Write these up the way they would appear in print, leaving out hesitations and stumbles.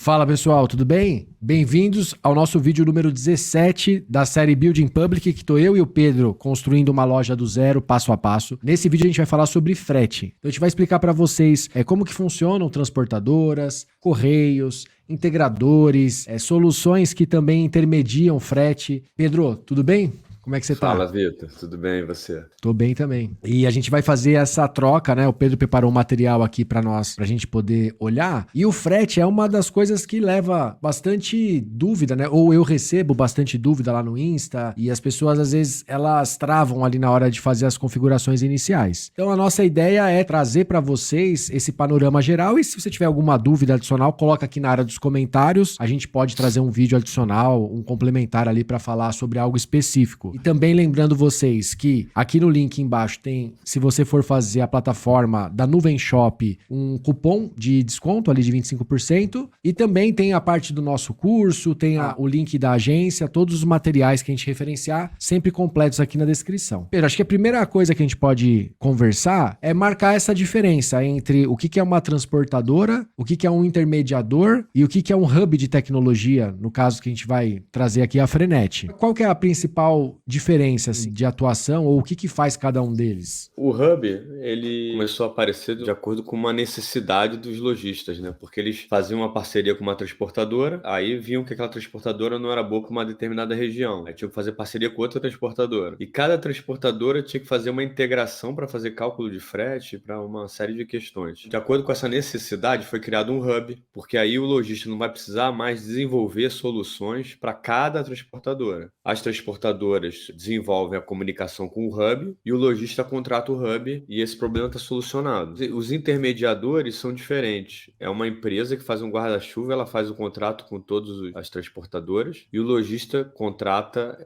Fala pessoal, tudo bem? Bem-vindos ao nosso vídeo número 17 da série Building Public, que estou eu e o Pedro construindo uma loja do zero, passo a passo. Nesse vídeo a gente vai falar sobre frete. Então a gente vai explicar para vocês como que funcionam transportadoras, correios, integradores, soluções que também intermediam frete. Pedro, tudo bem? Como é que você tá? Fala, Vitor. Tudo bem e você? Tô bem também. E a gente vai fazer essa troca, né? O Pedro preparou um material aqui pra nós, pra gente poder olhar. E o frete é uma das coisas que leva bastante dúvida, né? Ou eu recebo bastante dúvida lá no Insta e as pessoas às vezes elas travam ali na hora de fazer as configurações iniciais. Então a nossa ideia é trazer pra vocês esse panorama geral e se você tiver alguma dúvida adicional, coloca aqui na área dos comentários. A gente pode trazer um vídeo adicional, um complementar ali pra falar sobre algo específico. E também lembrando vocês que aqui no link embaixo tem, se você for fazer a plataforma da Nuvem Shop, um cupom de desconto ali de 25%. E também tem a parte do nosso curso, tem o link da agência, todos os materiais que a gente referenciar, sempre completos aqui na descrição. Pedro, acho que a primeira coisa que a gente pode conversar é marcar essa diferença entre o que é uma transportadora, o que é um intermediador e o que é um hub de tecnologia, no caso que a gente vai trazer aqui a Frenet. Qual que é a principal diferença assim, de atuação ou o que faz cada um deles? O Hub, ele começou a aparecer de acordo com uma necessidade dos lojistas, né? Porque eles faziam uma parceria com uma transportadora, aí viam que aquela transportadora não era boa para uma determinada região. Aí tinham que fazer parceria com outra transportadora. E cada transportadora tinha que fazer uma integração para fazer cálculo de frete, para uma série de questões. De acordo com essa necessidade, foi criado um Hub, porque aí o lojista não vai precisar mais desenvolver soluções para cada transportadora. As transportadoras desenvolvem a comunicação com o Hub e o lojista contrata o Hub e esse problema está solucionado. Os intermediadores são diferentes. É uma empresa que faz um guarda-chuva, ela faz o contrato com todas as transportadoras e o lojista contrata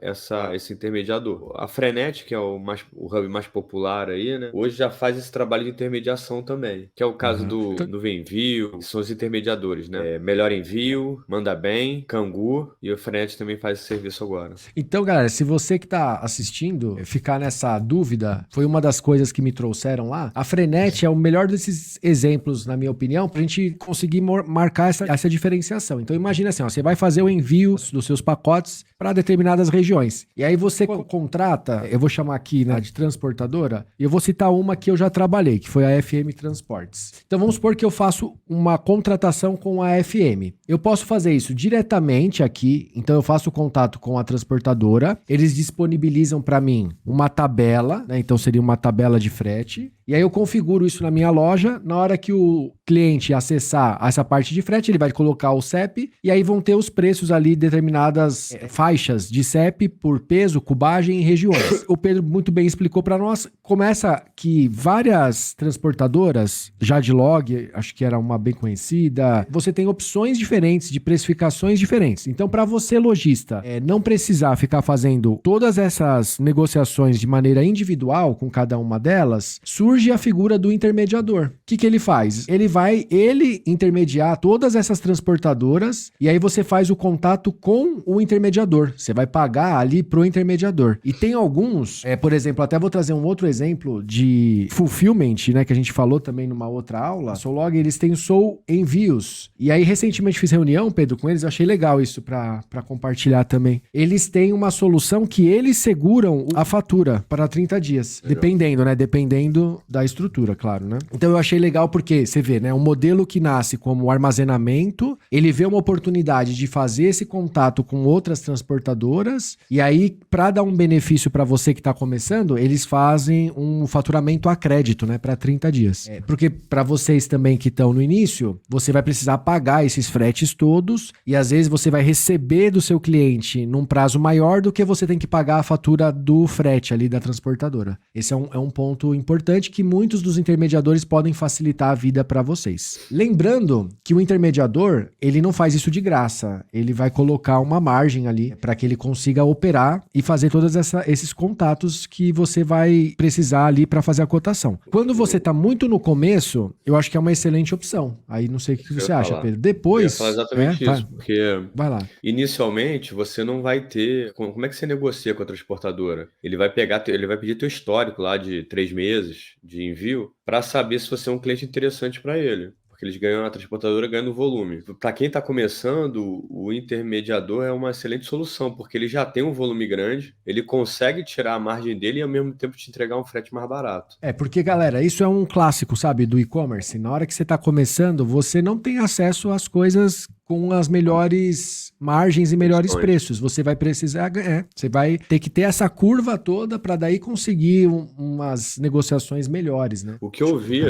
esse intermediador. A Frenet, que é o Hub mais popular aí, né? Hoje já faz esse trabalho de intermediação também, que é o caso do Envio, que são os intermediadores, né? Melhor Envio, Manda Bem, Cangu e o Frenet também faz esse serviço agora. Então, galera, se você que está assistindo ficar nessa dúvida, foi uma das coisas que me trouxeram lá. A Frenet é o melhor desses exemplos, na minha opinião, para a gente conseguir marcar essa diferenciação. Então, imagina assim, ó, você vai fazer o envio dos seus pacotes para determinadas regiões. E aí você contrata, eu vou chamar aqui, né, de transportadora, e eu vou citar uma que eu já trabalhei, que foi a FM Transportes. Então, vamos supor que eu faço uma contratação com a FM. Eu posso fazer isso diretamente aqui, então eu faço contato com a transportadora, eles disponibilizam para mim uma tabela, né? Então seria uma tabela de frete. E aí eu configuro isso na minha loja. Na hora que o cliente acessar essa parte de frete, ele vai colocar o CEP e aí vão ter os preços ali, determinadas faixas de CEP por peso, cubagem e regiões. O Pedro muito bem explicou para nós. Começa que várias transportadoras, já de log, acho que era uma bem conhecida, você tem opções diferentes de precificações diferentes. Então, para você, lojista, não precisar ficar fazendo todas essas negociações de maneira individual com cada uma delas, surge a figura do intermediador. O que ele faz? Ele intermediar todas essas transportadoras e aí você faz o contato com o intermediador. Você vai pagar ali pro intermediador. E tem alguns, por exemplo, até vou trazer um outro exemplo de fulfillment, né, que a gente falou também numa outra aula. A Solog, eles têm o Soul Envios. E aí, recentemente fiz reunião, Pedro, com eles, eu achei legal isso para compartilhar também. Eles têm uma solução que eles seguram a fatura para 30 dias. Legal. Dependendo, né? Dependendo da estrutura, claro, né? Então eu achei legal porque, você vê, né? Um modelo que nasce como armazenamento, ele vê uma oportunidade de fazer esse contato com outras transportadoras e aí, para dar um benefício para você que está começando, eles fazem um faturamento a crédito, né? Para 30 dias. Porque para vocês também que estão no início, você vai precisar pagar esses fretes todos e às vezes você vai receber do seu cliente num prazo maior do que você tem que pagar a fatura do frete ali da transportadora. Esse é um ponto importante que muitos dos intermediadores podem facilitar a vida para vocês. Lembrando que o intermediador, ele não faz isso de graça. Ele vai colocar uma margem ali para que ele consiga operar e fazer todos esses contatos que você vai precisar ali para fazer a cotação. Quando você está muito no começo, eu acho que é uma excelente opção. Aí não sei o que você acha, Pedro. Depois... Eu ia falar exatamente isso, porque vai lá. Inicialmente você não vai ter... Como é que você negocia com a transportadora? Ele vai pedir teu histórico lá de 3 meses de envio para saber se você é um cliente interessante para ele. porque eles ganham, a transportadora ganha no volume. Para quem está começando, o intermediador é uma excelente solução, porque ele já tem um volume grande, ele consegue tirar a margem dele e ao mesmo tempo te entregar um frete mais barato. Porque, galera, isso é um clássico, sabe, do e-commerce. Na hora que você está começando, você não tem acesso às coisas com as melhores margens e melhores preços. Você vai precisar ganhar. Você vai ter que ter essa curva toda para daí conseguir umas negociações melhores, né? O que eu vi,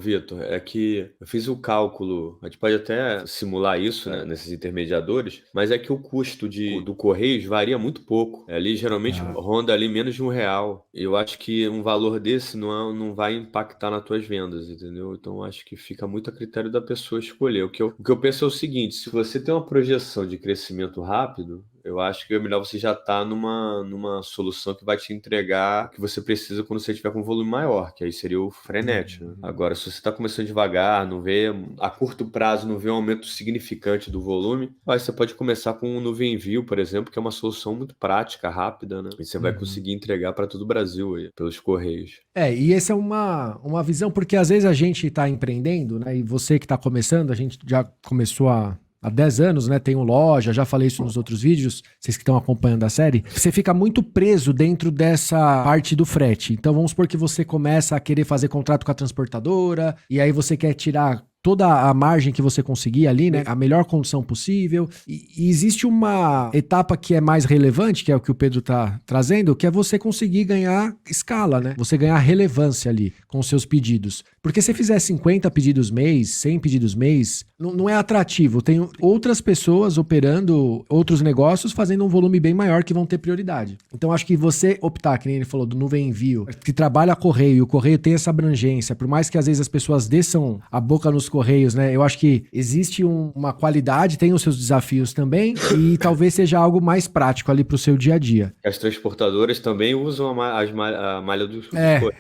Vitor, é que eu fiz o cálculo, a gente pode até simular isso, né, nesses intermediadores, mas é que o custo do Correios varia muito pouco. Ali geralmente ronda ali menos de R$1. E eu acho que um valor desse não vai impactar nas tuas vendas, entendeu? Então eu acho que fica muito a critério da pessoa escolher. O que eu penso é o seguinte: se você tem uma projeção de crescimento rápido, eu acho que é melhor você já estar numa solução que vai te entregar o que você precisa quando você tiver com um volume maior, que aí seria o Frenet, né? Agora, se você está começando devagar, não vê, a curto prazo não vê um aumento significante do volume, aí você pode começar com o Nuvem Envio, por exemplo, que é uma solução muito prática, rápida, né? E você vai conseguir entregar para todo o Brasil aí, pelos Correios. E essa é uma visão, porque às vezes a gente está empreendendo, né? E você que está começando, a gente já começou há 10 anos, né? Tenho loja, já falei isso nos outros vídeos, vocês que estão acompanhando a série. Você fica muito preso dentro dessa parte do frete. Então vamos supor que você começa a querer fazer contrato com a transportadora, e aí você quer tirar toda a margem que você conseguir ali, né? A melhor condição possível. E existe uma etapa que é mais relevante, que é o que o Pedro tá trazendo, que é você conseguir ganhar escala, né? Você ganhar relevância ali com os seus pedidos. Porque se fizer 50 pedidos mês, 100 pedidos mês, não é atrativo. Tem outras pessoas operando outros negócios fazendo um volume bem maior que vão ter prioridade. Então acho que você optar, que nem ele falou, do Nuvem Envio, que trabalha a correio, e o correio tem essa abrangência, por mais que às vezes as pessoas desçam a boca nos Correios, né? Eu acho que existe uma qualidade, tem os seus desafios também, e talvez seja algo mais prático ali para o seu dia a dia. As transportadoras também usam a malha dos Correios.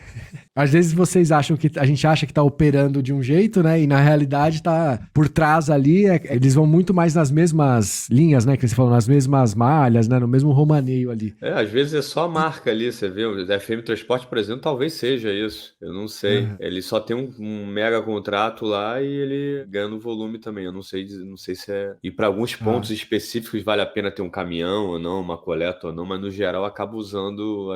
Às vezes vocês acham que a gente acha que tá operando de um jeito, né? E na realidade tá por trás ali, eles vão muito mais nas mesmas linhas, né? Que você falou, nas mesmas malhas, né? No mesmo romaneio ali. Às vezes é só a marca ali, você vê. O FM Transporte, por exemplo, talvez seja isso. Eu não sei. Ele só tem um mega contrato lá e ele ganha no volume também. Eu não sei se é. E para alguns pontos específicos vale a pena ter um caminhão ou não, uma coleta ou não, mas no geral acaba usando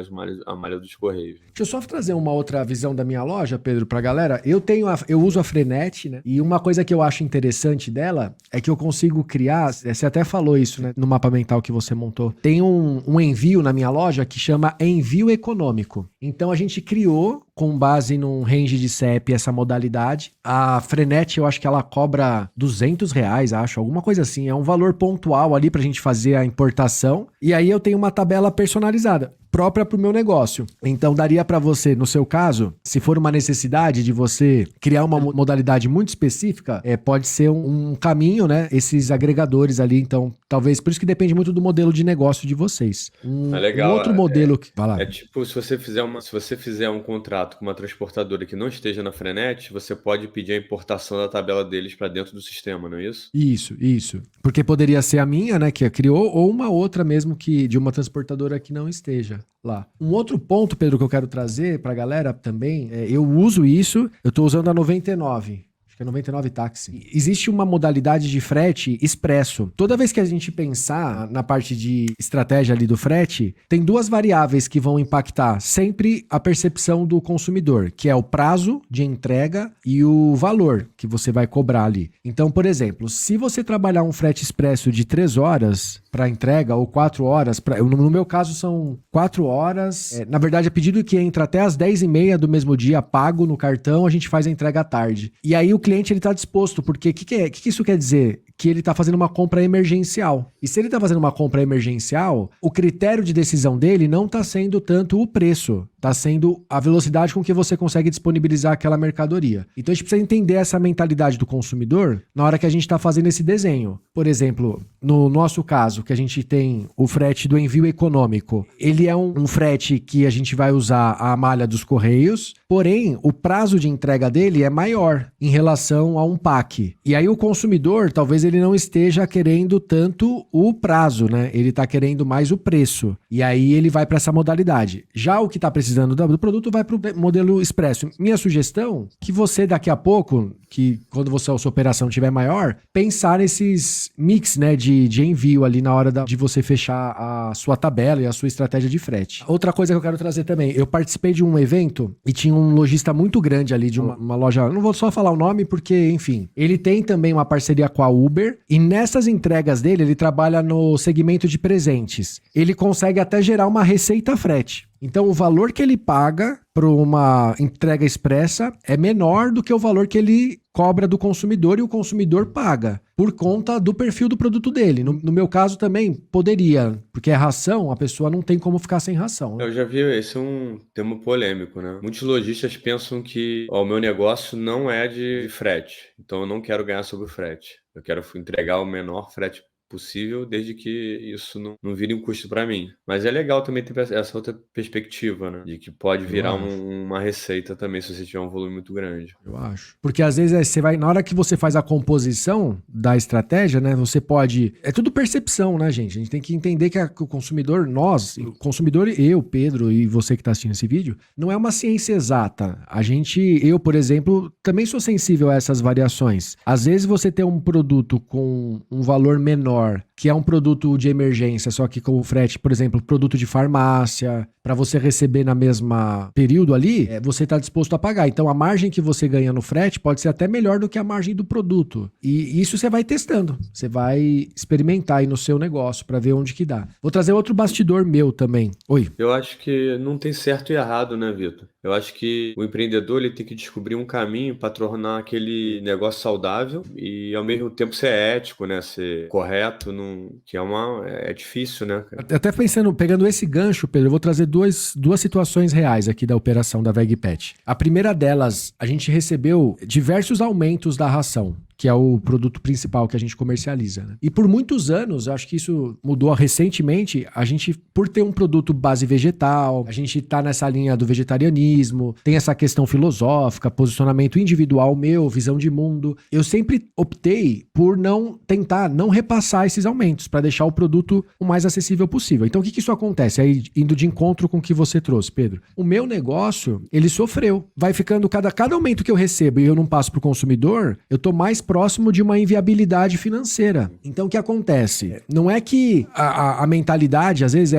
a malha dos Correios. Deixa eu só trazer uma outra visão da minha loja, Pedro, pra galera. Eu uso a Frenet, né? E uma coisa que eu acho interessante dela é que eu consigo criar, você até falou isso, né, no mapa mental que você montou. Tem um envio na minha loja que chama envio econômico. Então a gente criou com base num range de CEP essa modalidade. A Frenet, eu acho que ela cobra R$200, acho, alguma coisa assim. É um valor pontual ali pra gente fazer a importação. E aí eu tenho uma tabela personalizada, própria para o meu negócio. Então daria para você, no seu caso, se for uma necessidade de você criar uma modalidade muito específica, pode ser um caminho, né? Esses agregadores ali, então talvez, por isso que depende muito do modelo de negócio de vocês. Legal, um outro modelo que... Vai lá. Tipo, se você fizer um contrato com uma transportadora que não esteja na Frenet, você pode pedir a importação da tabela deles para dentro do sistema, não é isso? Isso. Porque poderia ser a minha, né, que a criou, ou uma outra mesmo que de uma transportadora que não esteja lá. Um outro ponto, Pedro, que eu quero trazer pra galera também, eu uso isso, eu tô usando a 99. Que é 99 táxi. Existe uma modalidade de frete expresso. Toda vez que a gente pensar na parte de estratégia ali do frete, tem duas variáveis que vão impactar sempre a percepção do consumidor, que é o prazo de entrega e o valor que você vai cobrar ali. Então, por exemplo, se você trabalhar um frete expresso de 3 horas para entrega ou 4 horas, no meu caso são 4 horas, na verdade é pedido que entra até às 10h30 do mesmo dia, pago no cartão, a gente faz a entrega à tarde. E aí o cliente ele tá disposto, porque o que isso quer dizer? Que ele tá fazendo uma compra emergencial. E se ele tá fazendo uma compra emergencial, o critério de decisão dele não tá sendo tanto o preço, tá sendo a velocidade com que você consegue disponibilizar aquela mercadoria. Então a gente precisa entender essa mentalidade do consumidor na hora que a gente tá fazendo esse desenho. Por exemplo, no nosso caso, que a gente tem o frete do envio econômico, ele é um frete que a gente vai usar a malha dos Correios, porém o prazo de entrega dele é maior em relação a um PAC. E aí o consumidor, talvez ele não esteja querendo tanto o prazo, né? Ele está querendo mais o preço. E aí ele vai para essa modalidade. Já o que está precisando do produto vai para o modelo expresso. Minha sugestão, que você daqui a pouco, que quando a sua operação estiver maior, pensar nesses mix, né, de envio ali na hora de você fechar a sua tabela e a sua estratégia de frete. Outra coisa que eu quero trazer também, eu participei de um evento e tinha um lojista muito grande ali de uma loja, não vou só falar o nome porque, enfim, ele tem também uma parceria com a Uber e nessas entregas dele, ele trabalha no segmento de presentes. Ele consegue até gerar uma receita frete. Então, o valor que ele paga para uma entrega expressa é menor do que o valor que ele cobra do consumidor e o consumidor paga por conta do perfil do produto dele. No meu caso também poderia, porque é ração, a pessoa não tem como ficar sem ração. Né? Eu já vi, esse é um tema polêmico, né? Muitos lojistas pensam que o meu negócio não é de frete, então eu não quero ganhar sobre o frete. Eu quero entregar o menor frete possível, desde que isso não vire um custo para mim. Mas é legal também ter essa outra perspectiva, né? De que pode virar uma receita também, se você tiver um volume muito grande. Eu acho. Porque às vezes você vai, na hora que você faz a composição da estratégia, né? Você pode... É tudo percepção, né, gente? A gente tem que entender que o consumidor, o consumidor, eu, Pedro, e você que está assistindo esse vídeo, não é uma ciência exata. Eu, por exemplo, também sou sensível a essas variações. Às vezes você tem um produto com um valor menor, que é um produto de emergência, só que com o frete, por exemplo, produto de farmácia, para você receber na mesma período ali, você está disposto a pagar. Então, a margem que você ganha no frete pode ser até melhor do que a margem do produto. E isso você vai testando. Você vai experimentar aí no seu negócio para ver onde que dá. Vou trazer outro bastidor meu também. Oi. Eu acho que não tem certo e errado, né, Vitor? Eu acho que o empreendedor ele tem que descobrir um caminho para tornar aquele negócio saudável e, ao mesmo tempo, ser ético, né? Ser correto, que é difícil, né? Até pensando, pegando esse gancho, Pedro, eu vou trazer duas situações reais aqui da operação da VegPet. A primeira delas, a gente recebeu diversos aumentos da ração, que é o produto principal que a gente comercializa. Né? E por muitos anos, acho que isso mudou recentemente, a gente, por ter um produto base vegetal, a gente tá nessa linha do vegetarianismo, tem essa questão filosófica, posicionamento individual meu, visão de mundo. Eu sempre optei por tentar não repassar esses aumentos, para deixar o produto o mais acessível possível. Então, o que isso acontece? Aí, indo de encontro com o que você trouxe, Pedro. O meu negócio, ele sofreu. Vai ficando, cada aumento que eu recebo e eu não passo pro consumidor, eu tô mais próximo de uma inviabilidade financeira. Então, o que acontece? Não é que a mentalidade, às vezes,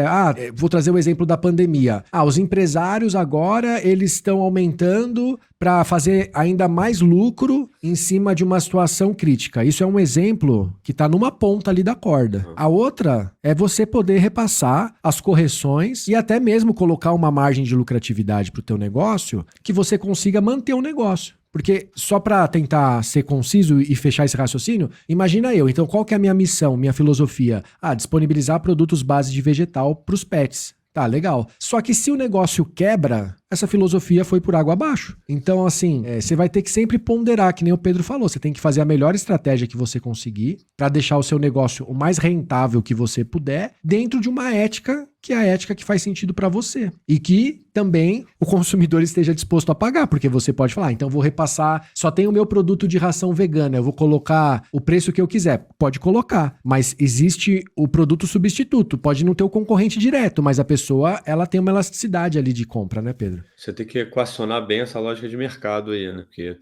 vou trazer o exemplo da pandemia. Os empresários agora, eles estão aumentando para fazer ainda mais lucro em cima de uma situação crítica. Isso é um exemplo que está numa ponta ali da corda. A outra é você poder repassar as correções e até mesmo colocar uma margem de lucratividade para o teu negócio que você consiga manter o negócio. Porque só para tentar ser conciso e fechar esse raciocínio, imagina então qual que é a minha missão, minha filosofia? Disponibilizar produtos base de vegetal para os pets. Tá, legal. Só que se o negócio quebra, essa filosofia foi por água abaixo. Então, assim, você vai ter que sempre ponderar, que nem o Pedro falou, você tem que fazer a melhor estratégia que você conseguir para deixar o seu negócio o mais rentável que você puder, dentro de uma ética que é a ética que faz sentido para você. E que também o consumidor esteja disposto a pagar, porque você pode falar, então vou repassar, só tem o meu produto de ração vegana, eu vou colocar o preço que eu quiser. Pode colocar, mas existe o produto substituto, pode não ter o concorrente direto, mas a pessoa, ela tem uma elasticidade ali de compra, né, Pedro? Você tem que equacionar bem essa lógica de mercado aí, né? Porque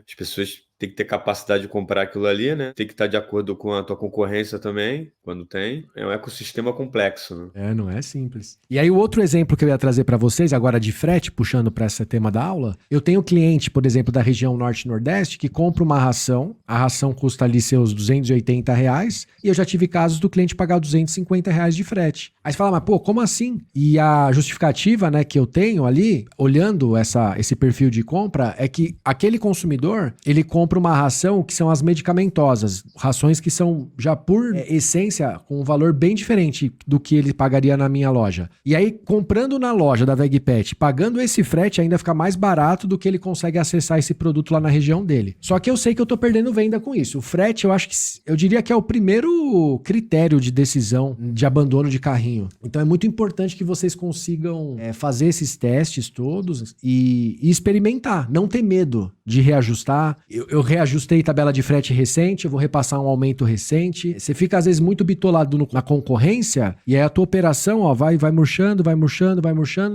as pessoas tem que ter capacidade de comprar aquilo ali, né? Tem que estar de acordo com a tua concorrência também, quando tem. É um ecossistema complexo, né? Não é simples. E aí o outro exemplo que eu ia trazer para vocês, agora de frete, puxando para esse tema da aula, eu tenho cliente, por exemplo, da região Norte e Nordeste, que compra uma ração, a ração custa ali seus R$280, e eu já tive casos do cliente pagar R$250 de frete. Aí você fala, mas como assim? E a justificativa, né, que eu tenho ali, olhando esse perfil de compra, é que aquele consumidor, ele compra uma ração que são as medicamentosas, rações que são já por essência com um valor bem diferente do que ele pagaria na minha loja. E aí, comprando na loja da VegPet, pagando esse frete, ainda fica mais barato do que ele consegue acessar esse produto lá na região dele. Só que eu sei que eu tô perdendo venda com isso. O frete, eu diria que é o primeiro critério de decisão de abandono de carrinho. Então é muito importante que vocês consigam fazer esses testes todos e experimentar, não ter medo de reajustar. Eu eu reajustei tabela de frete recente, eu vou repassar um aumento recente. Você fica, às vezes, muito bitolado na concorrência, e aí a tua operação, ó, vai murchando,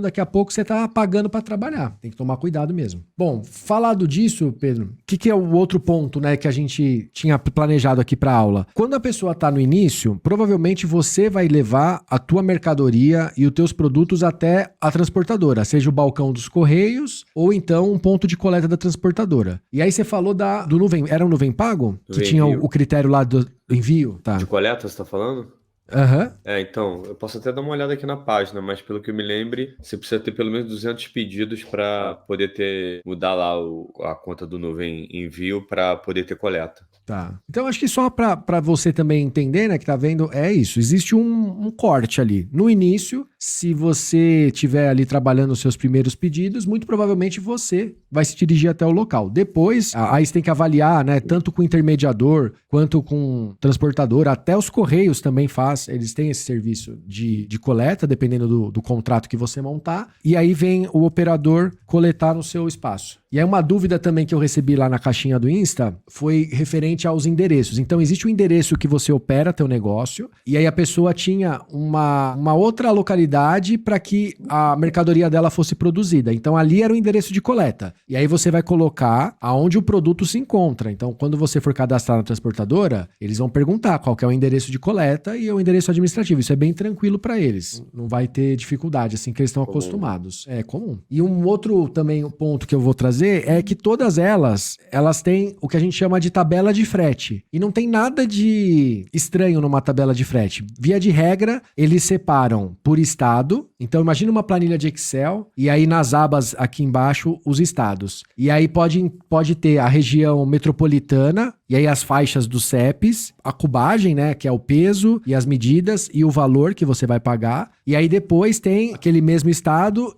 daqui a pouco você tá pagando para trabalhar. Tem que tomar cuidado mesmo. Bom, falado disso, Pedro, o que é o outro ponto, né, que a gente tinha planejado aqui para aula? Quando a pessoa tá no início, provavelmente você vai levar a tua mercadoria e os teus produtos até a transportadora, seja o balcão dos Correios ou então um ponto de coleta da transportadora. E aí você falou do Nuvem, era um Nuvem Pago? Que tinha o critério lá do envio? Tá. De coleta, você tá falando? Aham. Então, eu posso até dar uma olhada aqui na página, mas pelo que eu me lembre, você precisa ter pelo menos 200 pedidos para poder mudar lá a conta do Nuvem Envio para poder ter coleta. Tá. Então, acho que só para você também entender, né, que tá vendo, é isso. Existe um corte ali. No início, se você estiver ali trabalhando os seus primeiros pedidos, muito provavelmente você vai se dirigir até o local. Depois, aí você tem que avaliar, né, tanto com o intermediador, quanto com o transportador, até os Correios também faz, eles têm esse serviço de coleta, dependendo do contrato que você montar, e aí vem o operador coletar no seu espaço. E aí uma dúvida também que eu recebi lá na caixinha do Insta foi referente aos endereços. Então existe um endereço que você opera teu negócio, e aí a pessoa tinha uma outra localidade para que a mercadoria dela fosse produzida. Então ali era o endereço de coleta. E aí você vai colocar aonde o produto se encontra. Então quando você for cadastrar na transportadora, eles vão perguntar qual que é o endereço de coleta e o endereço administrativo. Isso é bem tranquilo para eles. Não vai ter dificuldade, assim, que eles estão acostumados. É comum. E um outro também ponto que eu vou trazer é que todas elas têm o que a gente chama de tabela de frete. E não tem nada de estranho numa tabela de frete. Via de regra, eles separam por estado. Então, imagina uma planilha de Excel e aí nas abas aqui embaixo, os estados. E aí pode ter a região metropolitana e aí as faixas dos CEPs, a cubagem, né, que é o peso e as medidas e o valor que você vai pagar. E aí depois tem aquele mesmo estado,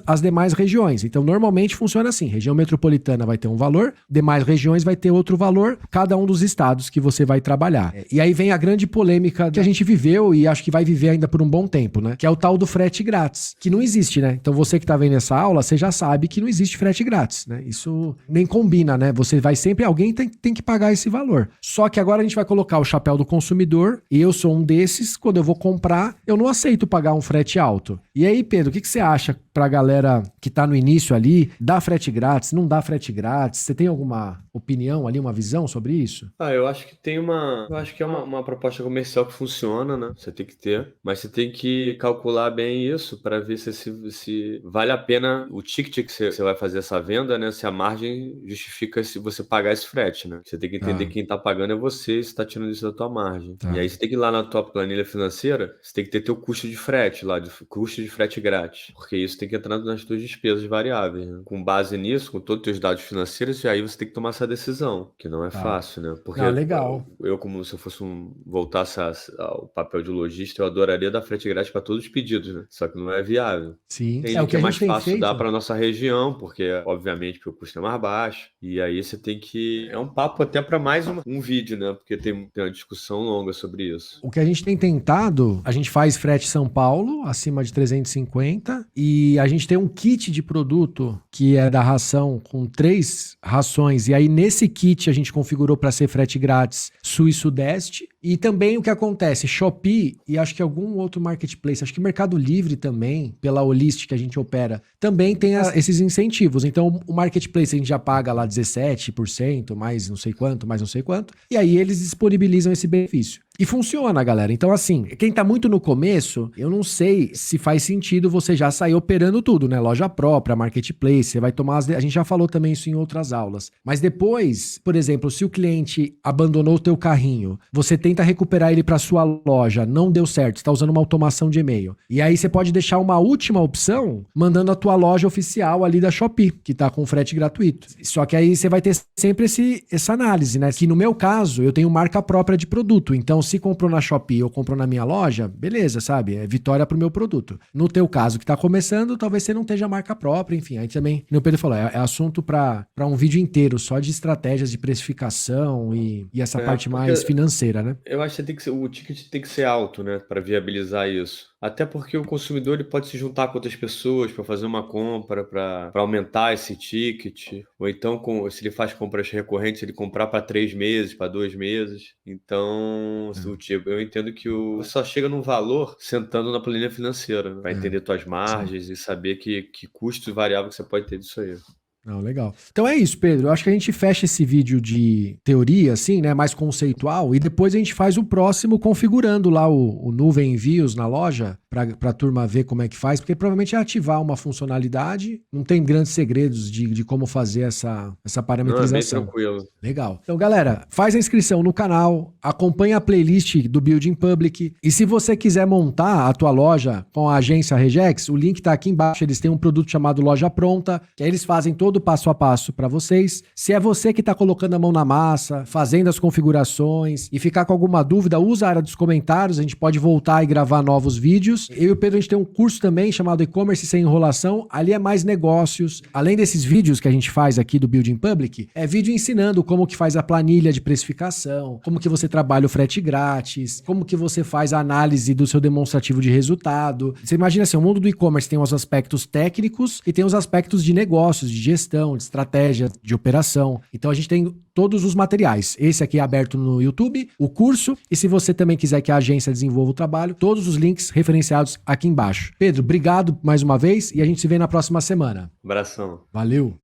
as demais regiões. Então, normalmente funciona assim. Região metropolitana vai ter um valor, demais regiões vai ter outro valor, cada um dos estados que você vai trabalhar. E aí vem a grande polêmica que a gente viveu e acho que vai viver ainda por um bom tempo, né? Que é o tal do frete grátis, que não existe, né? Então você que tá vendo essa aula, você já sabe que não existe frete grátis, né? Isso nem combina, né? Você vai sempre, alguém tem que pagar esse valor. Só que agora a gente vai colocar o chapéu do consumidor, e eu sou um desses, quando eu vou comprar, eu não aceito pagar um frete alto. E aí, Pedro, o que você acha pra galera que tá no início ali, dá frete grátis, não dá frete grátis? Você tem alguma opinião ali, uma visão sobre isso? Eu acho que é uma proposta comercial que funciona, né? Você tem que ter, mas você tem que calcular bem isso para ver se vale a pena o ticket que você vai fazer essa venda, né? Se a margem justifica se você pagar esse frete, né? Você tem que entender que quem tá pagando é você, você tá tirando isso da tua margem. E aí você tem que ir lá na tua planilha financeira, você tem que ter teu custo de frete lá, custo de frete grátis, porque isso tem que entrar nas tuas despesas variáveis, né? Com base nisso, com todos os teus dados financeiros, e aí você tem que tomar essa decisão, que não é fácil, né? Porque legal. eu, como se eu fosse voltasse ao papel de lojista, eu adoraria dar frete grátis para todos os pedidos, né? Só que não é viável. Sim. Tem O que é mais tem fácil feito dar para nossa região, porque obviamente o custo é mais baixo, e aí você tem que... É um papo até para mais um vídeo, né? Porque tem uma discussão longa sobre isso. O que a gente tem tentado, a gente faz frete São Paulo, acima de 350, e a gente tem um kit de produto que é da ração com 3 rações, e aí nesse kit a gente configurou para ser frete grátis Sul e Sudeste. E também o que acontece, Shopee e acho que algum outro marketplace, acho que Mercado Livre também, pela Olist que a gente opera, também tem esses incentivos. Então o marketplace a gente já paga lá 17%, mais não sei quanto, e aí eles disponibilizam esse benefício. E funciona, galera. Então, assim, quem tá muito no começo, eu não sei se faz sentido você já sair operando tudo, né? Loja própria, marketplace, você vai tomar a gente já falou também isso em outras aulas. Mas depois, por exemplo, se o cliente abandonou o teu carrinho, você tenta recuperar ele para sua loja, não deu certo, você tá usando uma automação de e-mail. E aí você pode deixar uma última opção mandando a tua loja oficial ali da Shopee, que tá com frete gratuito. Só que aí você vai ter sempre essa análise, né? Que no meu caso, eu tenho marca própria de produto, então se comprou na Shopee ou comprou na minha loja, beleza, sabe? É vitória pro meu produto. No teu caso, que tá começando, talvez você não tenha marca própria, enfim. Aí também, como o Pedro falou, é assunto para um vídeo inteiro, só de estratégias de precificação e essa parte mais financeira, né? Eu acho que o ticket tem que ser alto, né? Para viabilizar isso. Até porque o consumidor ele pode se juntar com outras pessoas para fazer uma compra, para aumentar esse ticket. Ou então, se ele faz compras recorrentes, ele comprar para 3 meses, para 2 meses. Então, eu entendo que você só chega num valor sentando na planilha financeira, né? Para entender suas margens e saber que custo variável que você pode ter disso aí. Não, legal. Então é isso, Pedro. Eu acho que a gente fecha esse vídeo de teoria, assim, né, mais conceitual, e depois a gente faz o próximo configurando lá o nuvem envios na loja para a turma ver como é que faz, porque provavelmente é ativar uma funcionalidade, não tem grandes segredos de como fazer essa parametrização. Não, é bem tranquilo. Legal. Então, galera, faz a inscrição no canal, acompanha a playlist do Building Public, e se você quiser montar a tua loja com a agência Regex, o link tá aqui embaixo, eles têm um produto chamado Loja Pronta, que aí eles fazem todo o passo a passo para vocês. Se é você que tá colocando a mão na massa, fazendo as configurações e ficar com alguma dúvida, usa a área dos comentários, a gente pode voltar e gravar novos vídeos. Eu e o Pedro, a gente tem um curso também chamado E-Commerce Sem Enrolação, ali é mais negócios. Além desses vídeos que a gente faz aqui do Building Public, é vídeo ensinando como que faz a planilha de precificação, como que você trabalha o frete grátis, como que você faz a análise do seu demonstrativo de resultado. Você imagina assim, o mundo do e-commerce tem os aspectos técnicos e tem os aspectos de negócios, de gestão, de estratégia, de operação. Então a gente tem todos os materiais. Esse aqui é aberto no YouTube, o curso, e se você também quiser que a agência desenvolva o trabalho, todos os links referenciados aqui embaixo. Pedro, obrigado mais uma vez e a gente se vê na próxima semana. Abração. Valeu!